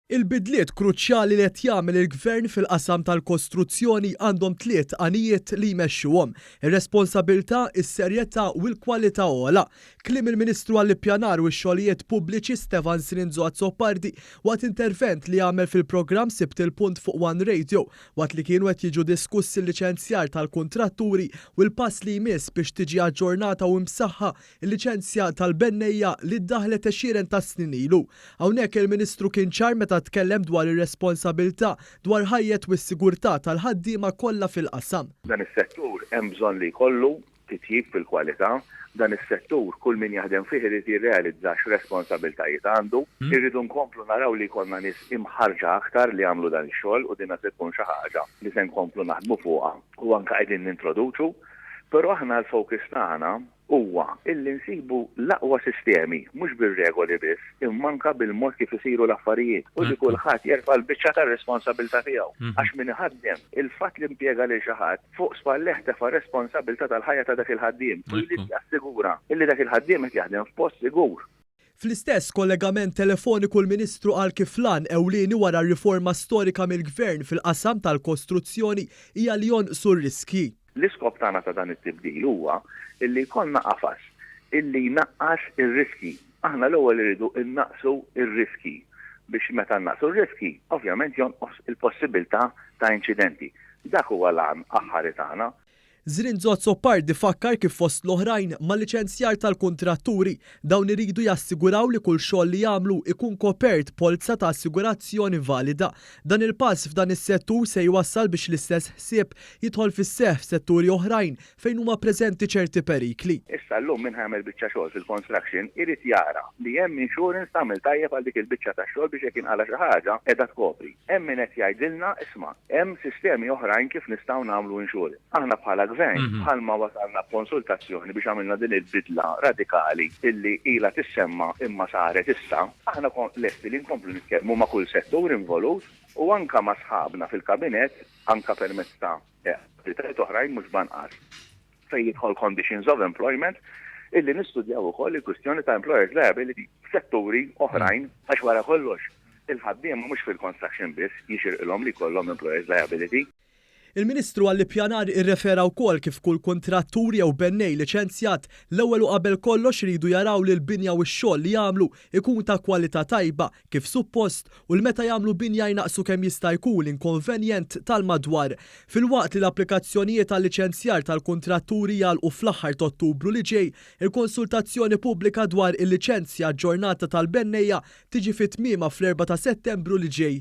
Il-bidliet kruċjali li qed jagħmel il-Gvern fil-qasam tal-kostruzzjoni għandhom tliet għanijiet li jmexxuhom: ir-responsabbiltà, is-serjetà u l-kwalità ogħla. Kliem il-Ministru għall-Ippjanar u x-xogħlijiet pubbliċi Stefan Syrinzo Azzopardi waqt intervent li għamel fil-programm Sibt il-Punt fuq One Radio waqt li kienu qed jiġu diskussi l-liċenzjar tal-kuntratturi u l-pass li jmiss biex tiġi aġġornata u msaħħa l-liċenzja tal-bennejja li ddaħlet 20 ta' snin ilu. Hawnhekk il-Ministru kien ċar meta tkellem dwar ir-responsabbiltà dwar ħajjet u s-sigurtà tal-ħaddiema kollha fil-qasam. Dan is-settur hemm bżonn li jkollu titjib fil-kwalità, dan is-settur kull min jaħdem fih irid jirrealizza x'responsabbiltajiet għandu, irridu nkomplu naraw li jkollna nies imħarġa aktar li jagħmlu dan ix-xogħol u din se tkun xi ħaġa li se nkomplu naħdmu fuqha u anke qegħdin nintroduċu, però aħna l-fokus tagħna huwa illi nsibu l-aqwa sistemi, mhux bir-regoli biss, imma anke bil-mod kif isiru l-affarijiet u li kulħadd jerfa' l-biċċa tar-responsabilità tiegħu. Għax min iħaddem il-fatt li impjega lil xi ħadd fuq spalleh tefa' responsabilità tal-ħajja ta' dak il-ħaddiem u li jassigura illi dak il-ħaddiem qed jaħdem f'post sigur. Fl-istess kollegament telefoniku l-Ministru qal kif lan ewlieni wara r-riforma storika mill-Gvern fil-qasam tal-kostruzzjoni hija li jonqsu r-riski. L-iskop tagħna ta' dan it-tibdil huwa illi jkollna qafas illi jnaqqas ir-riski. Aħna l-ewwel iridu innaqsu ir-riski biex meta naqsu r-riski, ovvjament jonqos il-possibilità ta' inċidenti. Dak huwa l-għan aħħari tagħna. Syrinzo Azzopardi fakkar kif fost l-oħrajn mal-liċenzjar tal-kuntratturi dawn iridu jassiguraw li kull xogħol li jagħmlu ikun kopert polza ta' assigurazzjoni valida. Dan il-pass f'dan is-settur se jwassal biex l-istess ħsieb jidħol fis-seħħ f'setturi oħrajn fejn huma preżenti ċerti perikli. Issa llum min ħamel biċċa xogħol fil-construction irid jara li hemm insurance tagħmel tajjeb għal dik il-biċċa tax-xogħol biex jekk inqala xi ħaġa qiegħda tkopri. Hemm min qed jgħidilna isma' hemm sistemi oħrajn kif nistgħu nagħmlu insurance. Aħna bħala bħalma wasalna konsultazzjoni biex għamilna din il-bidla radikali illi ilha tissemma imma saret issa, aħna lesti li nkomplu nitkellmu ma' kull settur involut u anke ma' sħabna fil-kabinet anke permezz ta' attivitajiet oħrajn mhux banqas fejn jidħol conditions of employment illi nistudjaw ukoll il-kwistjoni ta' employers liability f'setturi oħrajn għax wara kollox il-ħaddiema mhux fil-construction biss jixirqilhom li jkollhom employers liability. Il-Ministru għall-Ippjanar irrefera wkoll kif kull kontrattur jew bennej liċenzjat l-ewwel u qabel kollox iridu jaraw li l-binja u x-xogħol li jagħmlu ikun ta' kwalità tajba kif suppost u l-meta jagħmlu binja jnaqsu kemm jista' jkun l-inkonvenjent tal-madwar. Filwaqt li l-applikazzjonijiet għal-liċenzjar tal-kuntratturi jagħlqu fl-aħħar ta' Ottubru li ġej, il-konsultazzjoni pubblika dwar il-liċenzja ġurnata tal-bennejja tiġi fit-tmiema fl-4 ta' Settembru li ġej.